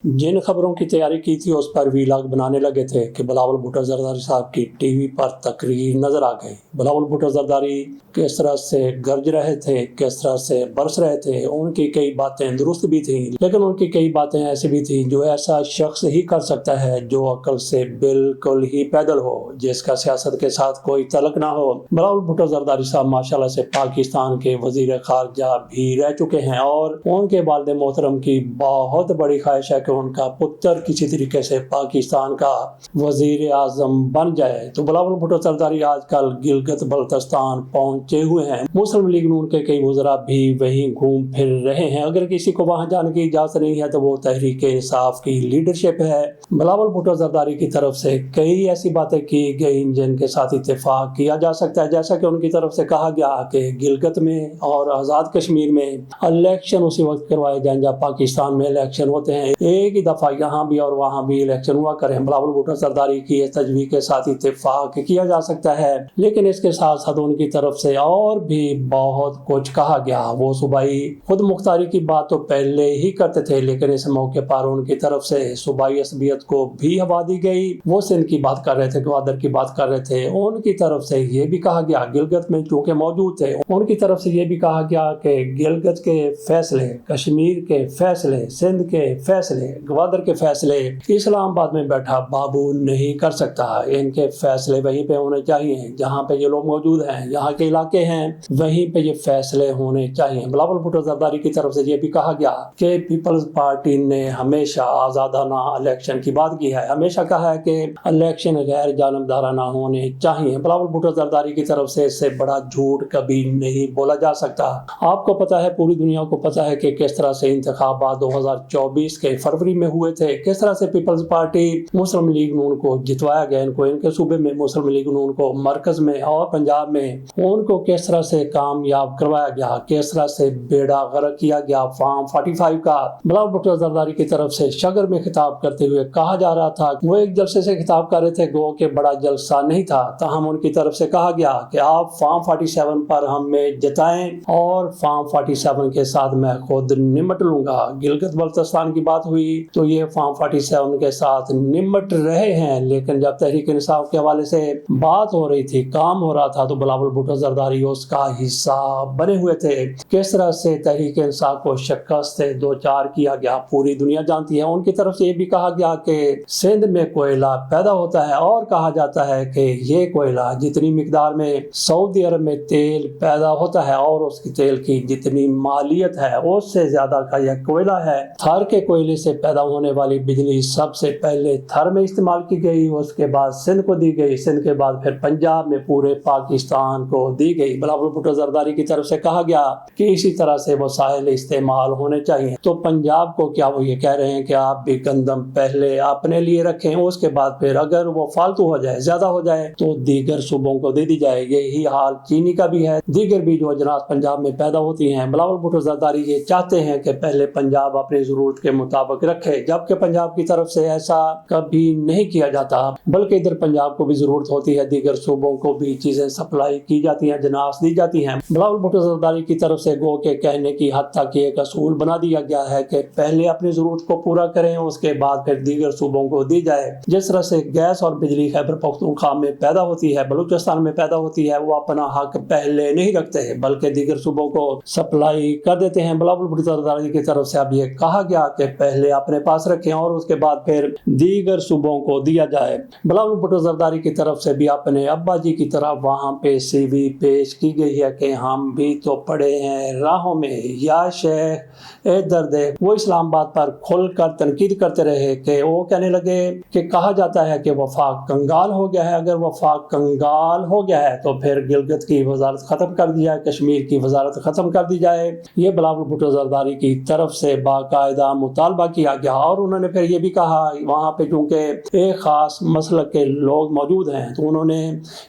जिन खबरों की तैयारी की थी उस पर वीलॉग बनाने लगे थे कि बिलावल भुट्टो जरदारी साहब की टीवी पर तकरीर नजर आ गई। बिलावल भुट्टो जरदारी किस तरह से गरज रहे थे, किस तरह से बरस रहे थे। उनकी कई बातें दुरुस्त भी थी, लेकिन उनकी कई बातें ऐसी भी थी जो ऐसा शख्स ही कर सकता है जो अकल से बिल्कुल ही पैदल हो, जिसका सियासत के साथ कोई तलक ना हो। बिलावल भुट्टो जरदारी साहब माशाल्लाह से पाकिस्तान के वजीर खारजा भी रह चुके हैं और उनके वालिद मोहतरम की बहुत बड़ी ख्वाहिश है कि उनका पुत्र किसी तरीके से पाकिस्तान का वजीर आजम बन जाए। तो बिलावल भुट्टो जरदारी आजकल गिलगित बल्तिस्तान पहुंचे हुए हैं। मुस्लिम लीग नून के कई वज़रा भी वहीं घूम फिर रहे हैं। अगर किसी को वहां जाने की इजाजत नहीं है तो वो तहरीक इंसाफ की लीडरशिप है। बिलावल भुट्टो जरदारी की तरफ से कई ऐसी बातें की गई जिनके साथ इत्तेफाक किया जा सकता है, जैसा कि उनकी तरफ से कहा गया कि गिलगित में और आज़ाद कश्मीर में इलेक्शन उसी वक्त करवाए जाएं जब पाकिस्तान में इलेक्शन होते हैं। एक ही दफा यहाँ भी और वहाँ भी इलेक्शन हुआ करें। बिलावल भुट्टो जरदारी की इस तजवीज़ के साथ इत्तेफाक किया जा सकता है, लेकिन इसके साथ साथ उनकी तरफ से और भी बहुत कुछ कहा गया। वो सूबाई खुद मुख्तारी की बात तो पहले ही करते थे, लेकिन इस मौके पर उनकी तरफ से सूबाई असबियत को भी हवा दी गई। वो सिंध की बात कर रहे थे, ग्वादर की बात कर रहे थे। उनकी तरफ से ये भी कहा गया, गिलगित में चूंकि मौजूद थे, उनकी तरफ से ये भी कहा गया कि गिलगित के फैसले, कश्मीर के फैसले, सिंध के फैसले, ग्वादर के फैसले इस्लामाबाद में बैठा बाबू नहीं कर सकता। इनके फैसले वहीं पे होने चाहिए जहाँ पे ये लोग मौजूद हैं, यहाँ के इलाके हैं, वहीं पे ये फैसले होने चाहिए। बिलावल भुट्टो जरदारी की तरफ से ये भी कहा गया कि पीपल्स पार्टी ने हमेशा आज़ादाना इलेक्शन की बात की है, हमेशा कहा है कि इलेक्शन गैर जानबदाराना होने चाहिए। बिलावल भुट्टो जरदारी की तरफ से इससे बड़ा झूठ कभी नहीं बोला जा सकता। आपको पता है, पूरी दुनिया को पता है कि किस तरह से इंतखाबात 2024 के फरवरी में हुए थे, किस तरह से पीपल्स पार्टी मुस्लिम लीग नून को जितवाया गया। इनको इनके सूबे में मुस्लिम लीग नून को मरकज में और पंजाब में उनको किस तरह से कामयाब करवाया गया, किस तरह से बेड़ा गर्क किया गया फार्म 45 का। बिलावल भुट्टो जरदारी की तरफ से शगर में खिताब करते हुए कहा जा रहा था, वो एक जलसे से खिताब कर रहे थे, गो के बड़ा जलसा नहीं था, ताहम उनकी तरफ से कहा गया कि आप फार्म 47 पर हमें जिताएं और फार्म 47 के साथ मैं खुद निमट लूंगा। गिलगित बल्तिस्तान की बात हुई तो ये फार्म 47 के साथ निमट रहे हैं, लेकिन जब तहरीक इंसाफ के हवाले से बात हो रही थी, काम हो रहा था, तो बिलावल भुट्टो जरदारी उसका हिस्सा बने हुए थे। किस तरह से तहरीक इंसाफ को शिकस्त दो चार किया गया पूरी दुनिया जानती है। उनकी तरफ से ये भी कहा गया कि सिंध में कोयला पैदा होता है और कहा जाता है कि ये कोयला जितनी मिकदार में सऊदी अरब में तेल पैदा होता है और उसकी तेल की जितनी मालियत है उससे ज्यादा का यह कोयला है। थर के कोयले से पैदा होने वाली बिजली सबसे पहले थर में इस्तेमाल की गई, उसके बाद सिंध को दी गई, सिंध के बाद फिर पंजाब में पूरे पाकिस्तान को दी गई। बिलावल भुट्टो जरदारी की तरफ से कहा गया कि इसी तरह से वसाइल इस्तेमाल होने चाहिए। तो पंजाब को क्या वो ये कह रहे हैं कि आप भी गंदम पहले अपने लिए रखें, उसके बाद फिर अगर वो फालतू हो जाए, ज्यादा हो जाए तो दीगर सूबों को दे दी जाए। यही हाल चीनी का भी है, दीगर भी जो अजनास पंजाब में पैदा होती हैं। बिलावल भुट्टो जरदारी ये चाहते हैं कि पहले पंजाब अपनी जरूरत के मुताबिक रखे, जबकि पंजाब की तरफ से ऐसा कभी नहीं किया जाता, बल्कि इधर पंजाब को भी जरूरत होती है, दीगर सूबों को भी चीजें सप्लाई की जाती हैं, अजनास दी जाती हैं। बिलावल भुट्टो जरदारी की तरफ से गो के कहने की हद तक एक असूल बना दिया गया है कि पहले अपनी जरूरत को पूरा करें, उसके बाद फिर दीगर सूबों को दी जाए। जिस तरह से गैस और बिजली खैबर पख्तूनख्वा में पैदा होती है, बलूचिस्तान में पैदा होती है, वो अपना हक पहले नहीं रखते हैं बल्कि दीगर सूबों को सप्लाई कर देते हैं। बिलावल भुट्टो जरदारी की तरफ से अब ये कहा गया कि पहले अपने पास रखें और उसके बाद फिर दीगर सूबों को दिया जाए। बिलावल भुट्टो जरदारी की तरफ से भी अपने अब्बा जी की तरफ वहाँ पे सीवी पेश की गई है कि हम भी तो पड़े हैं राहों में, या शेख ए दर्द। वो इस्लामाबाद पर खुलकर तनकीद करते रहे कि वो कहने लगे कि कहा जाता है कि वफाक कंगाल हो गया है, अगर वफाक कंगाल हो गया है तो फिर गिलगित की वजारत खत्म कर दी जाए, कश्मीर की वजारत खत्म कर दी जाए। ये बिलावल भुट्टो जरदारी की तरफ से बाकायदा मुतालबा किया गया और उन्होंने फिर ये भी कहा, वहाँ पे चूंकि एक खास मसलक के लोग मौजूद हैं, तो उन्होंने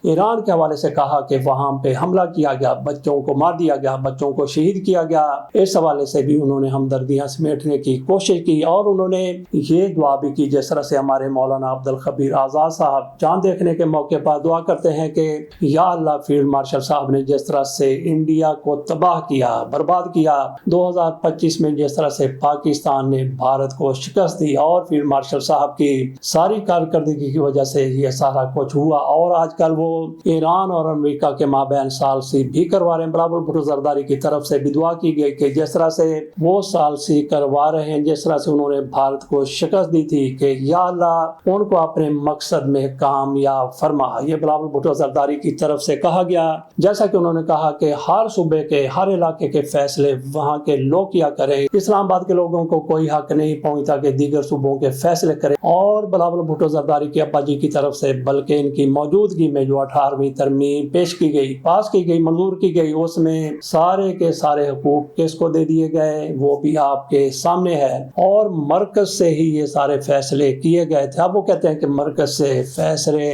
ईरान के हवाले से कहा कि वहाँ पे हमला किया गया, बच्चों को मार दिया गया, बच्चों को शहीद किया गया। इस हवाले से भी उन्होंने हमदर्दियाँ समेटने की कोशिश की और उन्होंने ये दुआ भी की, जिस तरह से हमारे मौलाना अब्दुल खबीर आज़ाद साहब चांद देखने के मौके पर दुआ करते हैं कि या अल्लाह, फील्ड मार्शल साहब ने जिस तरह से इंडिया को तबाह किया, बर्बाद किया, 2025 में जिस तरह से पाकिस्तान ने भारत भारत को शिकस्त दी और फील्ड मार्शल साहब की सारी कारकर्दगी की वजह से ये सारा कुछ हुआ। और आजकल वो ईरान और अमेरिका के माबैन सालसी भी करवा रहे हैं। बिलावल भुट्टो जरदारी की तरफ से भी दुआ की गई कि जिस तरह से वो सालसी करवा रहे हैं, जिस तरह से उन्होंने भारत को शिकस्त दी थी कि या अल्लाह उनको अपने मकसद में कामयाब फरमा। ये बिलावल भुट्टो जरदारी की तरफ से कहा गया। जैसा कि उन्होंने कहा कि हर सूबे के, हर इलाके के फैसले वहाँ के लोग किया करें। इस्लामाबाद के लोगों को कोई हक नहीं पहुंचता कि दीगर सूबों के फैसले करें। और बिलावल भुट्टो जरदारी के अब्बा जी की तरफ से बल्कि इनकी मौजूदगी में जो 18वीं तरमीम पेश की गई, पास की गई, मंजूर की गई, उसमें सारे के सारे हुकूक किसको दे दिए गए वो भी आपके सामने है। और मरकज से ही ये सारे फैसले किए गए थे। अब वो कहते हैं कि मरकज से फैसले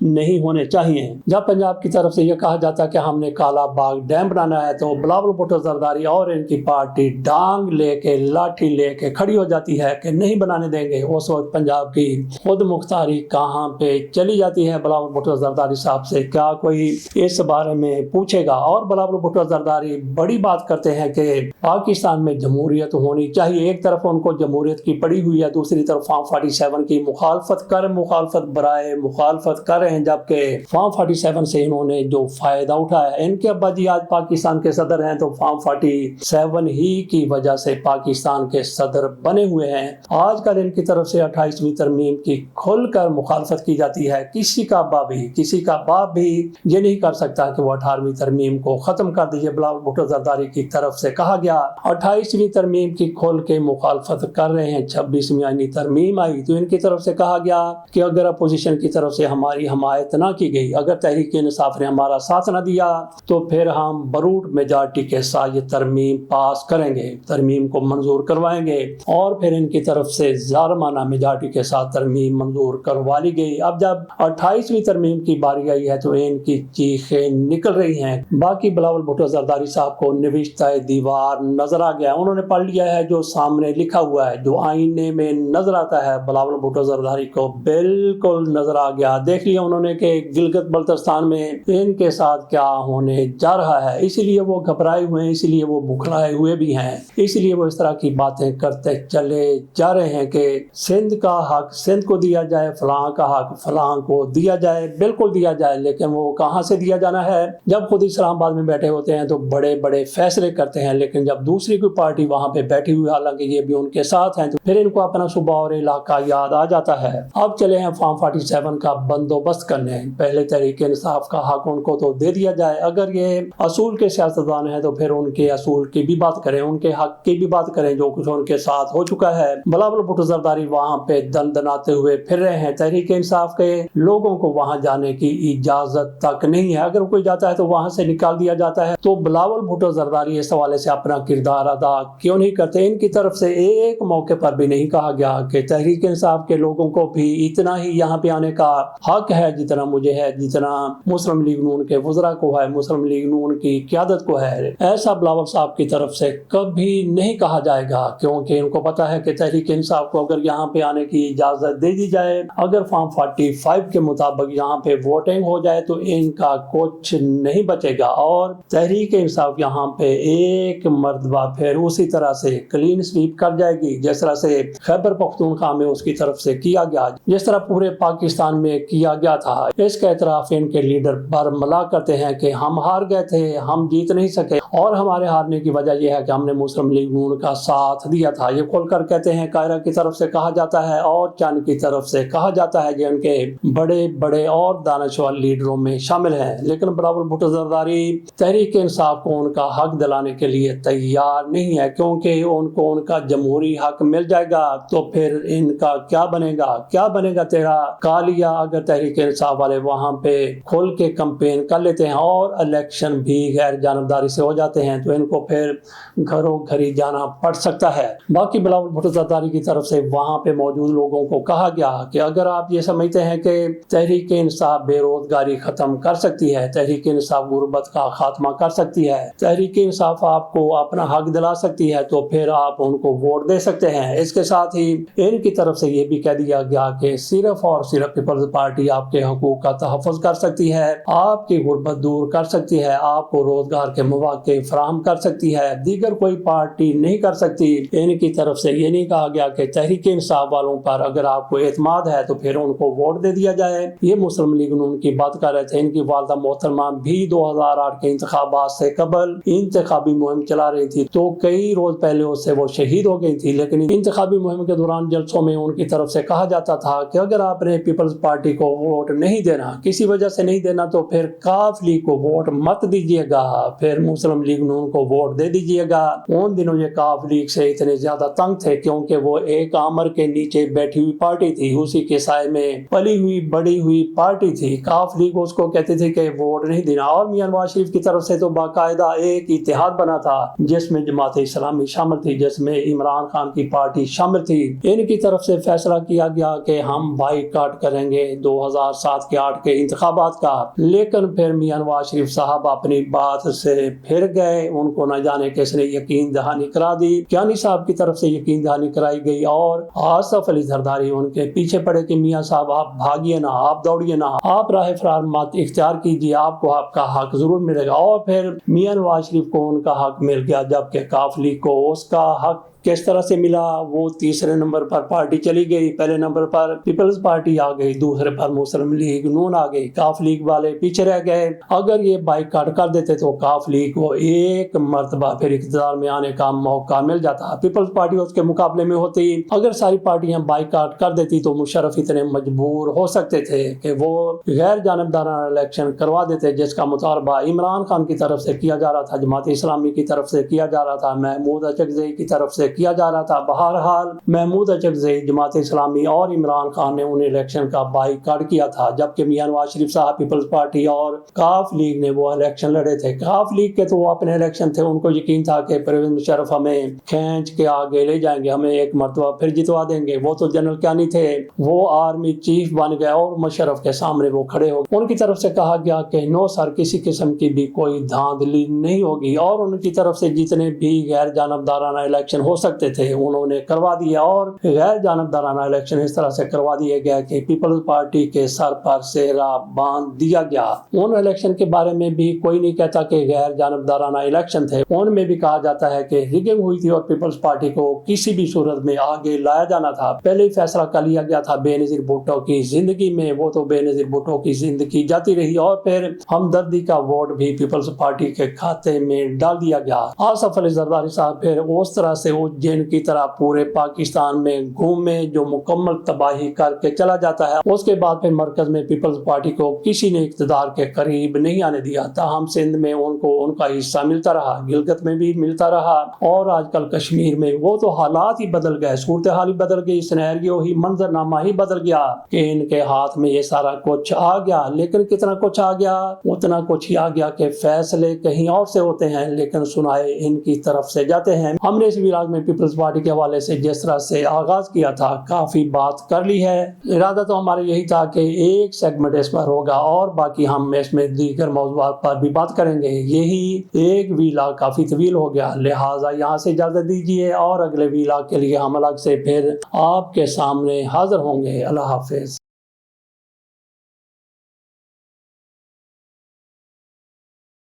नहीं होने चाहिए। जब पंजाब की तरफ से ये कहा जाता है कि हमने काला बाग डैम बनाना है, तो बिलावल भुट्टो जरदारी और इनकी पार्टी डांग लेके, लाठी लेके खड़ी हो जाती है कि नहीं बनाने देंगे। उस वक्त पंजाब की खुद मुख्तारी कहाँ पे चली जाती है बिलावल भुट्टो जरदारी साहब से? क्या कोई इस बारे में पूछेगा? और बिलावल भुट्टो जरदारी बड़ी बात करते हैं कि पाकिस्तान में जमहूरियत होनी चाहिए। एक तरफ उनको जमहूरियत की पड़ी हुई है, दूसरी तरफ फॉर्म 47 की मुखालफत बराए मुखालफत कर रहे हैं, जबकि फॉर्म 47 से इन्होंने जो फायदा उठाया है, इनके अब्बा जी आज पाकिस्तान के सदर हैं, तो फॉर्म 47 ही की वजह से पाकिस्तान के सदर बने हुए हैं। आजकल इनकी तरफ से 28वीं तरमीम की खुलकर मुखालफत की जाती है। किसी का बाप भी ये नहीं कर सकता कि वो 18वीं तरमीम को खत्म कर दीजिए। बिलावल भुट्टो जरदारी की तरफ से कहा गया 28वीं तरमीम की खोल के मुखालफत कर रहे हैं। 26वीं आईनी तरमीम आई तो इनकी तरफ से कहा गया कि अगर अपोजिशन की तरफ से हमारी हमायत ना की गई, अगर तहरीक इंसाफ ने हमारा साथ ना दिया, तो फिर हम बरूट मेजॉरिटी के साथ ये तरमीम पास करेंगे, तरमीम को मंजूर करवाएंगे। और फिर इनकी तरफ से जारमाना मेजॉरिटी के साथ तरमीम मंजूर करवा ली गई। अब जब 28वीं तरमीम की बारी आई है तो इनकी चीखें निकल रही हैं। बाकी बिलावल भुट्टो जरदारी साहब को निविश्ता दीवार नजर आ गया। उन्होंने पढ़ लिया है जो सामने लिखा हुआ है, जो आईने में नजर आता है, बिलावल भुट्टो जरदारी को बिल्कुल नजर आ गया। देख लिया उन्होंने कि गिलगित बल्तिस्तान में इनके साथ क्या होने जा रहा है। इसीलिए वो घबराए हुए हैं, इसीलिए वो बुखलाए हुए भी हैं, इसलिए वो इस तरह की बातें करते चले जा रहे हैं कि सिंध का हक सिंध को दिया जाए, फलां का हक फलां को दिया जाए, बिल्कुल दिया जाए। लेकिन वो कहाँ से दिया जाना है? जब खुद इस्लामाबाद में बैठे होते हैं तो बड़े बड़े फैसले करते हैं, लेकिन जब दूसरी कोई पार्टी वहां पे बैठी हुई, हालांकि ये भी उनके साथ हैं, तो फिर इनको अपना सूबा और इलाका याद आ जाता है। अब चले हैं फॉर्म 47 का बंदोबस्त करने। पहले तहरीक इंसाफ का हक उनको तो दे दिया जाए। अगर ये असूल के सियासतदान हैं तो फिर उनके असूल की भी बात करें, उनके हक की भी बात करें, जो कुछ उनके साथ हो चुका है। बिलावल भुट्टो जरदारी वहां पे दनदनाते हुए फिर रहे हैं। तहरीक इंसाफ के लोगों को वहां जाने की इजाजत तक नहीं है। अगर कोई जाता है तो वहां से निकाल दिया जाता है। तो बिलावल भुट्टो जरदारी इस हवाले से अपना किरदार अदा क्यों नहीं करते? इनकी तरफ से एक मौके पर भी नहीं कहा गया कि तहरीक इंसाफ के लोगों को भी इतना ही यहाँ पे आने का हक है जितना मुझे है, जितना मुस्लिम लीग नून के वज़रा को है, मुस्लिम लीग नून की क़यादत को है। ऐसा बिलावल साहब की तरफ से कभी नहीं कहा जाएगा, क्योंकि इनको पता है कि तहरीक इंसाफ को अगर यहाँ पे आने की इजाजत दे दी जाए, अगर फॉर्म 45 के मुताबिक यहाँ पे वोटिंग हो जाए तो इनका कुछ नहीं बचेगा और तहरीक इंसाफ यहाँ पे एक मर्तबा फिर उसी तरह से क्लीन स्वीप कर जाएगी, जिस तरह से खैबर पख्तूनख्वा में उसकी तरफ से किया गया, जिस तरह पूरे पाकिस्तान में किया गया था। इसका एतराफ इनके लीडर बरमला करते हैं कि हम हार गए थे, हम जीत नहीं सके और हमारे हारने की वजह यह है कि हमने मुस्लिम लीग नून का साथ दिया था। ये खोलकर कहते हैं। कायरा की तरफ से कहा जाता है और चांद की तरफ से कहा जाता है कि उनके बड़े बड़े और दानश्वर लीडरों में शामिल हैं। लेकिन बिलावल भुट्टो जरदारी तहरीक इंसाफ को उनका हक दिलाने के लिए तैयार नहीं है, क्योंकि उनको उनका जमहूरी हक मिल जाएगा तो फिर इनका क्या बनेगा तेरा कालिया। अगर तहरीक इंसाफ वाले वहां पे खोल के कैंपेन कर लेते हैं और इलेक्शन भी गैर जानबदारी से हो जाते हैं तो इनको फिर घरों घरी जाना पड़ सकता है। बाकी बिलावल भुट्टो जरदारी की तरफ से वहां पे मौजूद लोगों को कहा गया कि अगर आप ये समझते हैं कि तहरीक इंसाफ बेरोजगारी खत्म कर सकती है, तहरीक इंसाफ गुर्बत का खात्मा कर सकती है, तहरीक इंसाफ आपको अपना हक दिला सकती है, तो फिर आप उनको वोट दे सकते हैं। इसके साथ ही इनकी तरफ से ये भी कह दिया गया कि सिर्फ और सिर्फ पीपल्स पार्टी आपके हकूक का तहफ़्फ़ुज़ कर सकती है, आपकी गुर्बत दूर कर सकती है, आपको रोजगार के मौके फराहम कर सकती है, दीगर कोई पार्टी नहीं कर सकती। इनकी तरफ سے یہ نہیں کہا گیا کہ تحریک انصاف والوں پر اگر آپ کو اعتماد ہے تو پھر ان کو ووٹ دے دیا جائے۔ یہ مسلم لیگ نون کی بات کر رہے تھے۔ ان کی والدہ محترمہ بھی 2008 کے انتخابات سے قبل انتخابی مہم چلا رہی تھی، تو کئی روز پہلے اس سے وہ شہید ہو گئی تھی، لیکن انتخابی مہم کے دوران جلسوں میں ان کی طرف سے کہا جاتا تھا کہ اگر آپ نے پیپلز پارٹی کو ووٹ نہیں دینا، کسی وجہ سے نہیں دینا، تو پھر کاف لیگ کو ووٹ مت دیجیے گا، پھر مسلم لیگ نون کو ووٹ دے دیجیے گا۔ ان دنوں یہ کاف لیگ سے اتنے زیادہ تنگ تھے کیونکہ وہ ایک آمر کے نیچے بیٹھی ہوئی پارٹی تھی، اسی کے سائے میں پلی ہوئی بڑی ہوئی پارٹی تھی۔ کاف لیگ اس کو کہتے تھے کہ ووٹ نہیں دینا، اور میاں نواز شریف کی طرف سے تو باقاعدہ ایک اتحاد بنا تھا جس میں جماعت اسلامی شامل تھی، جس میں عمران خان کی پارٹی شامل تھی۔ ان کی طرف سے فیصلہ کیا گیا کہ ہم بائیکاٹ کریں گے 2007 کے 8 کے انتخابات کا، لیکن پھر میاں نواز شریف صاحب اپنی بات سے پھر گئے۔ ان کو نہ جانے کس نے یقین دہانی کرا دی، کیانی صاحب کی طرف سے یقین دہانی کرائی گئی، اور آصف علی زرداری ان کے پیچھے پڑے کہ میاں صاحب آپ بھاگیے نہ، آپ دوڑیے نہ، آپ راہ فرار مت اختیار کیجیے، آپ کو آپ کا حق ضرور ملے گا۔ اور پھر میاں نواز شریف کو ان کا حق مل گیا، جبکہ کاف لیگ کو اس کا حق کس طرح سے ملا؟ وہ تیسرے نمبر پر پارٹی چلی گئی، پہلے نمبر پر پیپلز پارٹی آ گئی، دوسرے پر مسلم لیگ نون آ گئی، کاف لیگ والے پیچھے رہ گئے۔ اگر یہ بائیکاٹ کر دیتے تو کاف لیگ کو ایک مرتبہ پھر اقتدار میں آنے کا موقع مل جاتا، پیپلز پارٹی اس کے مقابلے میں ہوتی۔ اگر ساری پارٹیاں بائیکاٹ کر دیتی تو مشرف اتنے مجبور ہو سکتے تھے کہ وہ غیر جانبدارانہ الیکشن کروا دیتے، جس کا مطالبہ عمران خان کی طرف سے کیا جا رہا تھا، جماعت اسلامی کی طرف سے کیا جا رہا تھا، محمود اچکزئی کی طرف سے کیا جا رہا تھا۔ بہرحال محمود اچکزئی، جماعت اسلامی اور عمران خان نے ان الیکشن کا بائیکاٹ کیا تھا، جبکہ میاں نواز شریف صاحب پیپلز پارٹی اور کاف لیگ نے وہ الیکشن لڑے تھے۔ کاف لیگ کے تو وہ اپنے الیکشن تھے، ان کو یقین تھا کہ پرویز مشرف ہمیں کھینچ کے آگے لے جائیں گے، ہمیں ایک مرتبہ پھر جتوا دیں گے۔ وہ تو جنرل کیانی تھے، وہ آرمی چیف بن گئے اور مشرف کے سامنے وہ کھڑے ہو گئے۔ ان کی طرف سے کہا گیا کہ نو سر، کسی قسم کی بھی کوئی دھاندلی نہیں ہوگی، اور ان کی طرف سے جتنے بھی غیر جانبدارانہ الیکشن ہو سکتے تھے انہوں نے کروا دیا، اور غیر جانبدارانہ الیکشن اس طرح سے کروا دیے گیا کہ پیپلز پارٹی کے سر پر سہرا باندھ دیا گیا۔ ان الیکشن کے بارے میں بھی کوئی نہیں کہتا کہ غیر جانبدارانہ الیکشن تھے، ان میں بھی کہا جاتا ہے کہ ریگنگ ہوئی تھی اور پیپلز پارٹی کو کسی بھی صورت میں آگے لایا جانا تھا۔ پہلے ہی فیصلہ کر لیا گیا تھا بے نظیر بھٹو کی زندگی میں، وہ تو بے نظیر بھٹو کی زندگی جاتی رہی، اور پھر ہمدردی کا ووٹ بھی پیپلز پارٹی کے کھاتے میں ڈال دیا گیا۔ آصف علی زرداری صاحب پھر اس طرح سے جن کی طرح پورے پاکستان میں گھومے جو مکمل تباہی کر کے چلا جاتا ہے، اس کے بعد پھر مرکز میں پیپلز پارٹی کو کسی نے اقتدار کے قریب نہیں آنے دیا، تاہم سندھ میں ان کو ان کا حصہ ملتا رہا، گلگت میں بھی ملتا رہا، اور آج کل کشمیر میں وہ تو حالات ہی بدل گئے، صورتحال ہی بدل گئی، سینیریو ہی، منظرنامہ ہی بدل گیا کہ ان کے ہاتھ میں یہ سارا کچھ آ گیا۔ لیکن کتنا کچھ آ گیا؟ اتنا کچھ ہی آ گیا کہ فیصلے کہیں اور سے ہوتے ہیں لیکن سنائے ان کی طرف سے جاتے ہیں۔ ہم نے اس ویلاگ میں پیپلز پارٹی کے حوالے سے جس طرح سے آغاز کیا تھا کافی بات کر لی ہے، ارادہ تو ہمارا یہی تھا کہ ایک سیگمنٹ اس پر ہوگا اور باقی ہم اس میں دیگر موضوعات پر بھی بات کریں گے۔ یہی ایک ویلاگ کافی طویل ہو گیا، لہٰذا یہاں سے اجازت دیجیے، اور اگلے ویلاگ کے لیے ہم الگ سے پھر آپ کے سامنے حاضر ہوں گے۔ اللہ حافظ۔